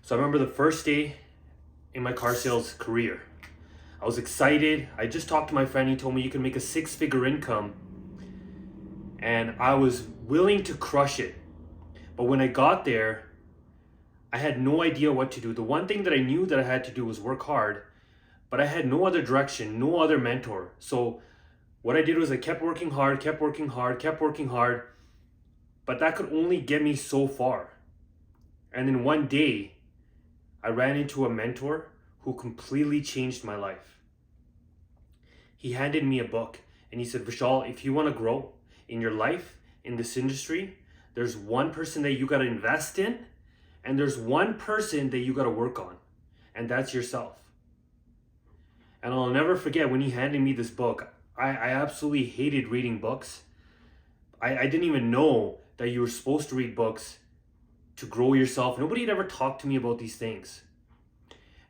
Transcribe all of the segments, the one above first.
So I remember the first day in my car sales career. I was excited. I just talked to my friend. He told me you can make a 6-figure income. And I was willing to crush it. But when I got there, I had no idea what to do. The one thing that I knew that I had to do was work hard, but I had no other direction, no other mentor. So what I did was I kept working hard, kept working hard, kept working hard, but that could only get me so far. And then one day, I ran into a mentor who completely changed my life. He handed me a book and he said, Vashal, if you want to grow in your life, in this industry, there's one person that you got to invest in, and there's one person that you got to work on, and that's yourself. And I'll never forget when he handed me this book. I absolutely hated reading books. I didn't even know that you were supposed to read books to grow yourself. Nobody had ever talked to me about these things.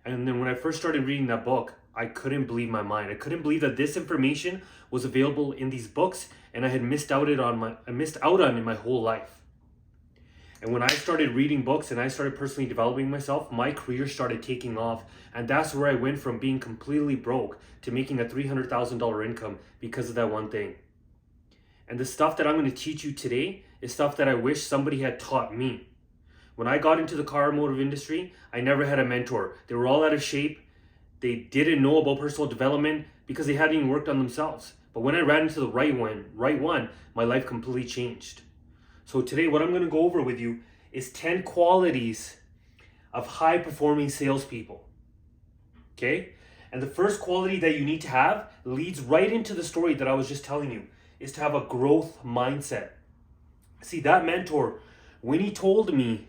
And then when I first started reading that book, I couldn't believe my mind. I couldn't believe that this information was available in these books, and I had missed out on it in my whole life. And when I started reading books and I started personally developing myself, my career started taking off. And that's where I went from being completely broke to making a $300,000 income because of that one thing. And the stuff that I'm going to teach you today is stuff that I wish somebody had taught me. When I got into the car automotive industry, I never had a mentor. They were all out of shape. They didn't know about personal development because they hadn't even worked on themselves. But when I ran into the right one, my life completely changed. So today, what I'm going to go over with you is 10 qualities of high-performing salespeople. Okay? And the first quality that you need to have leads right into the story that I was just telling you, is to have a growth mindset. See, that mentor, when he told me,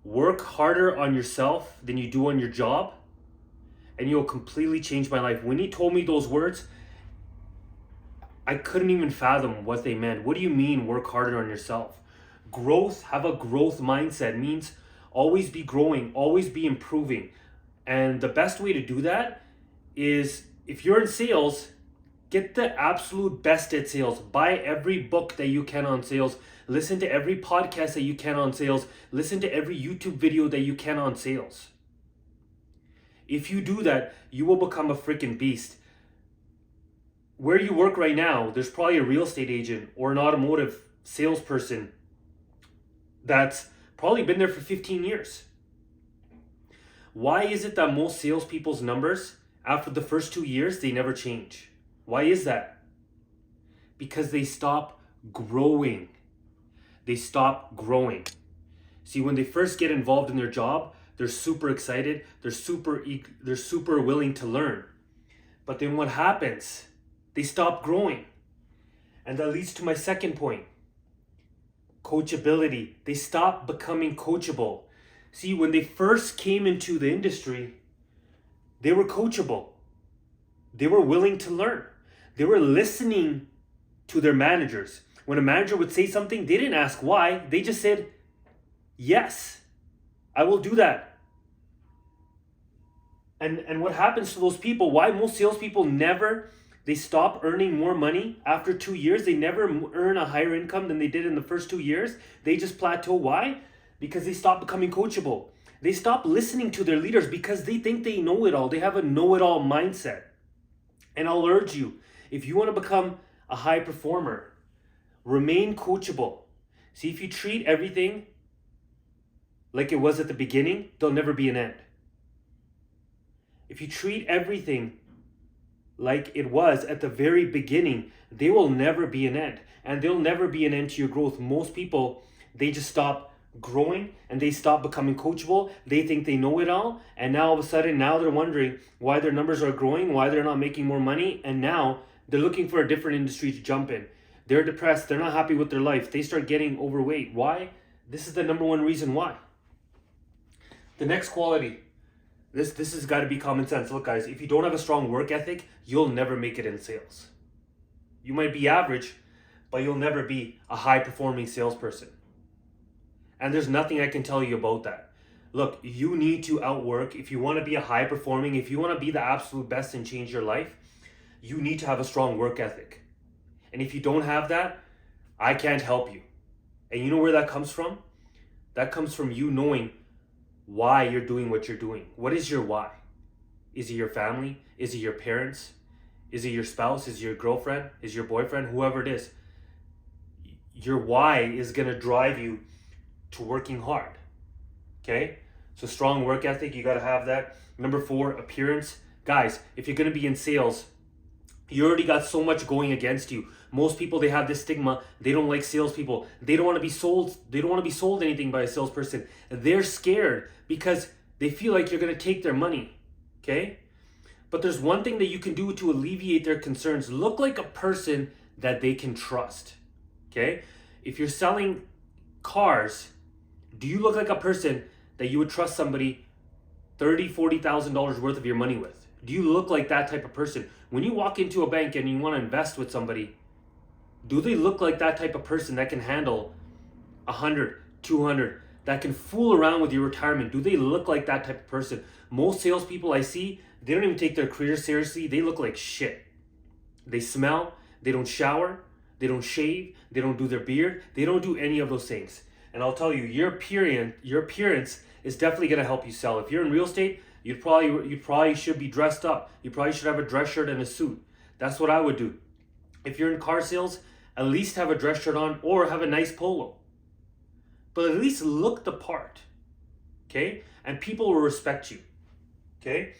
work harder on yourself than you do on your job, and you'll completely change my life. When he told me those words, I couldn't even fathom what they meant. What do you mean work harder on yourself? Growth, have a growth mindset means always be growing, always be improving. And the best way to do that is, if you're in sales, get the absolute best at sales. Buy every book that you can on sales. Listen to every podcast that you can on sales. Listen to every YouTube video that you can on sales. If you do that, you will become a freaking beast. Where you work right now, there's probably a real estate agent or an automotive salesperson that's probably been there for 15 years. Why is it that most salespeople's numbers, after the first 2 years, they never change? Why is that? Because they stop growing. They stop growing. See, when they first get involved in their job, they're super excited. They're super willing to learn. But then what happens? They stop growing. And that leads to my second point. Coachability. They stop becoming coachable. See, when they first came into the industry, they were coachable. They were willing to learn. They were listening to their managers. When a manager would say something, they didn't ask why. They just said, yes, I will do that. And what happens to those people? Why most salespeople they stop earning more money after 2 years. They never earn a higher income than they did in the first 2 years. They just plateau. Why? Because they stop becoming coachable. They stop listening to their leaders because they think they know it all. They have a know-it-all mindset. And I'll urge you, if you want to become a high performer, remain coachable. See, if you treat everything like it was at the beginning, there'll never be an end. If you treat everything like it was at the very beginning, there will never be an end. And there'll never be an end to your growth. Most people, they just stop growing and they stop becoming coachable. They think they know it all. And now all of a sudden, now they're wondering why their numbers are growing, why they're not making more money. And now they're looking for a different industry to jump in. They're depressed. They're not happy with their life. They start getting overweight. Why? This is the number one reason why. The next quality. This has got to be common sense. Look, guys, if you don't have a strong work ethic, you'll never make it in sales. You might be average, but you'll never be a high-performing salesperson. And there's nothing I can tell you about that. Look, you need to outwork. If you want to be a high-performing, if you want to be the absolute best and change your life, you need to have a strong work ethic. And if you don't have that, I can't help you. And you know where that comes from? That comes from you knowing why you're doing what you're doing. What is your why? Is it your family? Is it your parents? Is it your spouse? Is it your girlfriend? Is it your boyfriend? Whoever it is. Your why is going to drive you to working hard. Okay? So strong work ethic, you got to have that. Number 4, appearance. Guys, if you're going to be in sales, you already got so much going against you. Most people, they have this stigma. They don't like salespeople. They don't want to be sold. They don't want to be sold anything by a salesperson. They're scared because they feel like you're going to take their money. Okay? But there's one thing that you can do to alleviate their concerns. Look like a person that they can trust. Okay? If you're selling cars, do you look like a person that you would trust somebody $30,000-$40,000 worth of your money with? Do you look like that type of person? When you walk into a bank and you want to invest with somebody, do they look like that type of person that can handle 100, 200, that can fool around with your retirement? Do they look like that type of person? Most salespeople I see, they don't even take their career seriously. They look like shit. They smell, they don't shower, they don't shave, they don't do their beard, they don't do any of those things. And I'll tell you, your appearance is definitely going to help you sell. If you're in real estate, you probably should be dressed up. You probably should have a dress shirt and a suit. That's what I would do. If you're in car sales, at least have a dress shirt on or have a nice polo. But at least look the part. Okay? And people will respect you. Okay?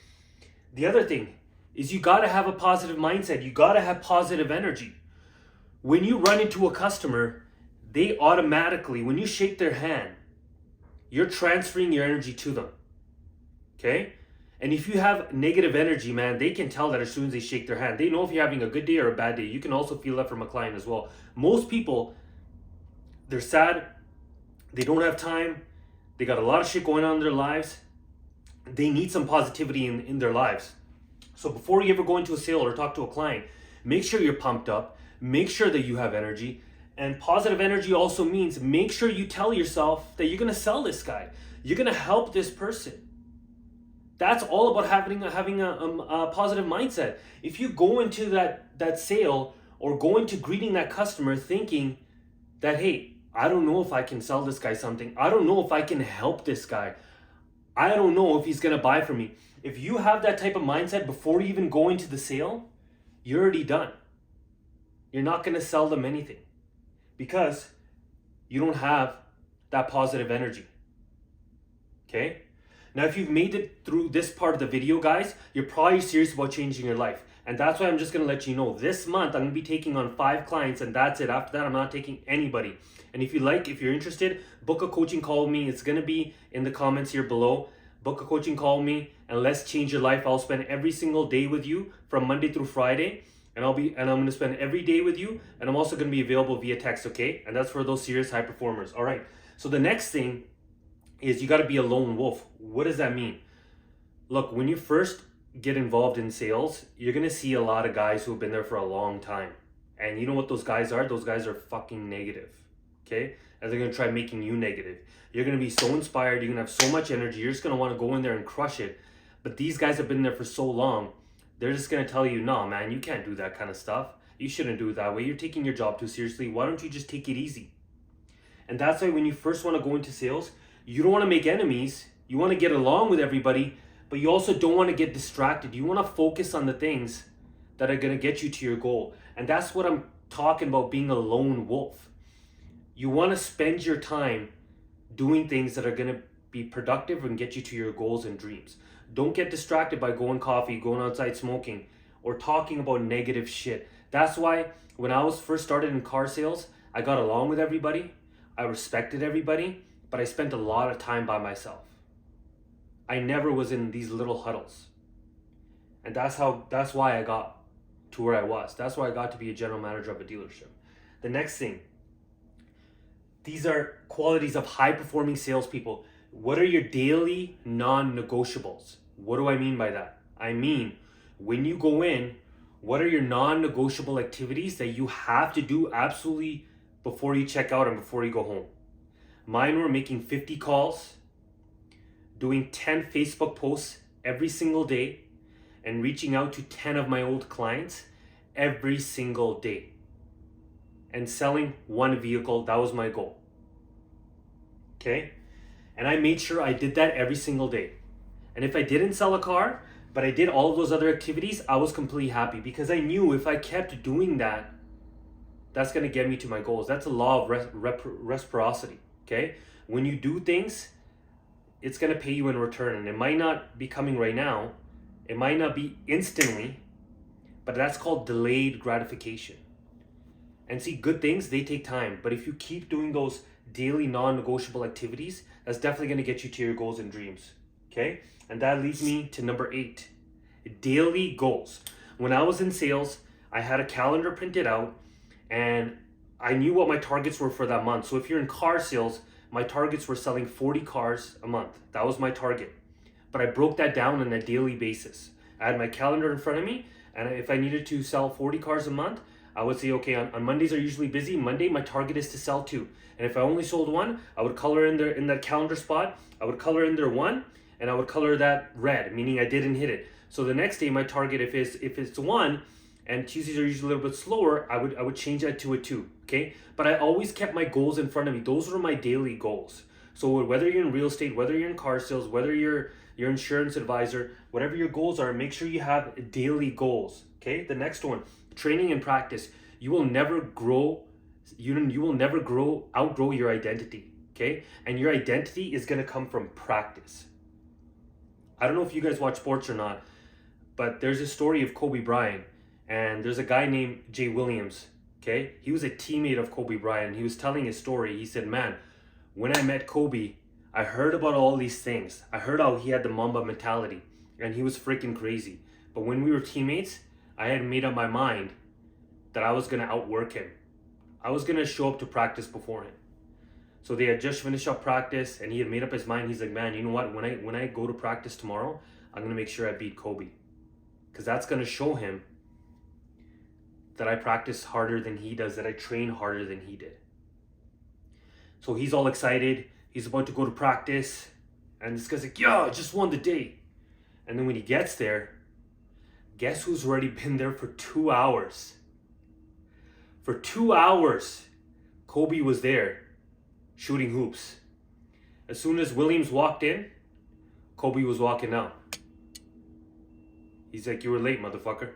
The other thing is you got to have a positive mindset. You got to have positive energy. When you run into a customer, they automatically, when you shake their hand, you're transferring your energy to them. Okay? And if you have negative energy, man, they can tell that as soon as they shake their hand. They know if you're having a good day or a bad day. You can also feel that from a client as well. Most people, they're sad. They don't have time. They got a lot of shit going on in their lives. They need some positivity in their lives. So before you ever go into a sale or talk to a client, make sure you're pumped up. Make sure that you have energy. And positive energy also means make sure you tell yourself that you're going to sell this guy. You're going to help this person. That's all about having a positive mindset. If you go into that sale or go into greeting that customer thinking that, hey, I don't know if I can sell this guy something. I don't know if I can help this guy. I don't know if he's going to buy from me. If you have that type of mindset before you even go into the sale, you're already done. You're not going to sell them anything because you don't have that positive energy. Okay? Now, if you've made it through this part of the video, guys, you're probably serious about changing your life. And that's why I'm just going to let you know, this month I'm going to be taking on 5 clients and that's it. After that, I'm not taking anybody. And if you're interested, book a coaching call with me. It's going to be in the comments here below. Book a coaching call with me and let's change your life. I'll spend every single day with you from Monday through Friday. And I'm going to spend every day with you. And I'm also going to be available via text, okay? And that's for those serious high performers. All right. So the next thing is you got to be a lone wolf. What does that mean? Look, when you first get involved in sales, you're going to see a lot of guys who have been there for a long time. And you know what those guys are? Those guys are fucking negative. Okay? And they're going to try making you negative. You're going to be so inspired. You're going to have so much energy. You're just going to want to go in there and crush it. But these guys have been there for so long. They're just going to tell you, no, man, you can't do that kind of stuff. You shouldn't do it that way. You're taking your job too seriously. Why don't you just take it easy? And that's why when you first want to go into sales, you don't want to make enemies. You want to get along with everybody, but you also don't want to get distracted. You want to focus on the things that are going to get you to your goal. And that's what I'm talking about, being a lone wolf. You want to spend your time doing things that are going to be productive and get you to your goals and dreams. Don't get distracted by going coffee, going outside smoking, or talking about negative shit. That's why when I was first started in car sales, I got along with everybody. I respected everybody. But I spent a lot of time by myself. I never was in these little huddles. And that's why I got to where I was. That's why I got to be a general manager of a dealership. The next thing, these are qualities of high performing salespeople. What are your daily non-negotiables? What do I mean by that? I mean, when you go in, what are your non-negotiable activities that you have to do absolutely before you check out and before you go home? Mine were making 50 calls, doing 10 Facebook posts every single day, and reaching out to 10 of my old clients every single day. And selling 1 vehicle, that was my goal. Okay? And I made sure I did that every single day. And if I didn't sell a car, but I did all of those other activities, I was completely happy because I knew if I kept doing that, that's going to get me to my goals. That's a law of reciprocity, okay? When you do things, it's going to pay you in return. And it might not be coming right now. It might not be instantly, but that's called delayed gratification. And see, good things, they take time. But if you keep doing those daily non-negotiable activities, that's definitely going to get you to your goals and dreams, okay? And that leads me to number 8, daily goals. When I was in sales, I had a calendar printed out and I knew what my targets were for that month. So if you're in car sales, my targets were selling 40 cars a month. That was my target. But I broke that down on a daily basis. I had my calendar in front of me, and if I needed to sell 40 cars a month, I would say, okay, on Mondays are usually busy. Monday, my target is to sell 2. And if I only sold 1, I would color in there in that calendar spot. I would color in there 1, and I would color that red, meaning I didn't hit it. So the next day, my target, if it's 1, and Tuesdays are usually a little bit slower, I would change that to a 2, okay? But I always kept my goals in front of me. Those were my daily goals. So whether you're in real estate, whether you're in car sales, whether you're your insurance advisor, whatever your goals are, make sure you have daily goals, okay? The next one, training and practice. You will never grow, you will never outgrow your identity, okay? And your identity is gonna come from practice. I don't know if you guys watch sports or not, but there's a story of Kobe Bryant, and there's a guy named Jay Williams, okay? He was a teammate of Kobe Bryant. He was telling his story. He said, man, when I met Kobe, I heard about all these things. I heard how he had the Mamba mentality, and he was freaking crazy. But when we were teammates, I had made up my mind that I was gonna outwork him. I was gonna show up to practice before him. So they had just finished up practice, and he had made up his mind. He's like, man, you know what? When I go to practice tomorrow, I'm gonna make sure I beat Kobe, because that's gonna show him that I practice harder than he does, that I train harder than he did. So he's all excited. He's about to go to practice. And this guy's like, yo, I just won the day. And then when he gets there, guess who's already been there for 2 hours? For 2 hours, Kobe was there shooting hoops. As soon as Williams walked in, Kobe was walking out. He's like, you were late, motherfucker.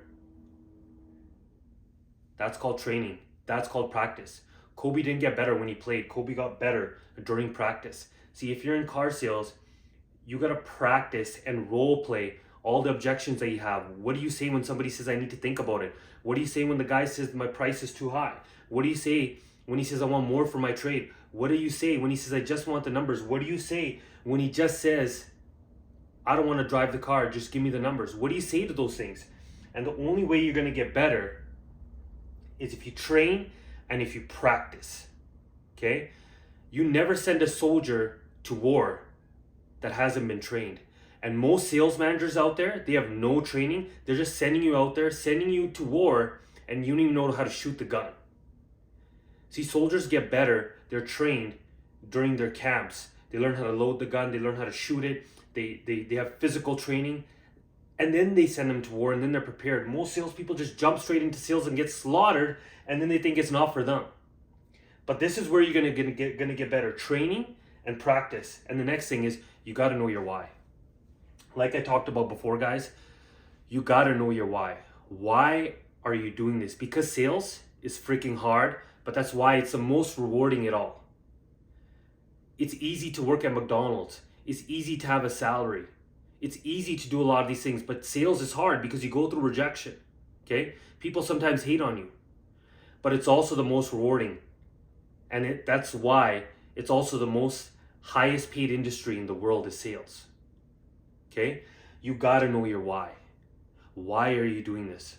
That's called training. That's called practice. Kobe didn't get better when he played. Kobe got better during practice. See, if you're in car sales, you gotta practice and role play all the objections that you have. What do you say when somebody says, I need to think about it? What do you say when the guy says my price is too high? What do you say when he says I want more for my trade? What do you say when he says I just want the numbers? What do you say when he just says I don't want to drive the car, just give me the numbers? What do you say to those things? And the only way you're gonna get better is if you train and if you practice, okay? You never send a soldier to war that hasn't been trained. And most sales managers out there, they have no training. They're just sending you out there, sending you to war, and you don't even know how to shoot the gun. See, soldiers get better. They're trained during their camps. They learn how to load the gun. They learn how to shoot it. They have physical training. And then they send them to war, and then they're prepared. Most salespeople just jump straight into sales and get slaughtered, and then they think it's not for them. But this is where you're gonna get better. Training and practice. And the next thing is you gotta know your why. Like I talked about before, guys, you gotta know your why. Why are you doing this? Because sales is freaking hard, but that's why it's the most rewarding at all. It's easy to work at McDonald's. It's easy to have a salary. It's easy to do a lot of these things, but sales is hard because you go through rejection, okay? People sometimes hate on you, but it's also the most rewarding. And that's why it's also the most highest paid industry in the world is sales, okay? You gotta know your why. Why are you doing this?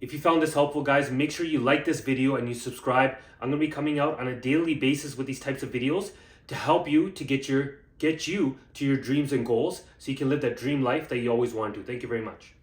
If you found this helpful, guys, make sure you like this video and you subscribe. I'm gonna be coming out on a daily basis with these types of videos to help you to get you to your dreams and goals so you can live that dream life that you always wanted to. Thank you very much.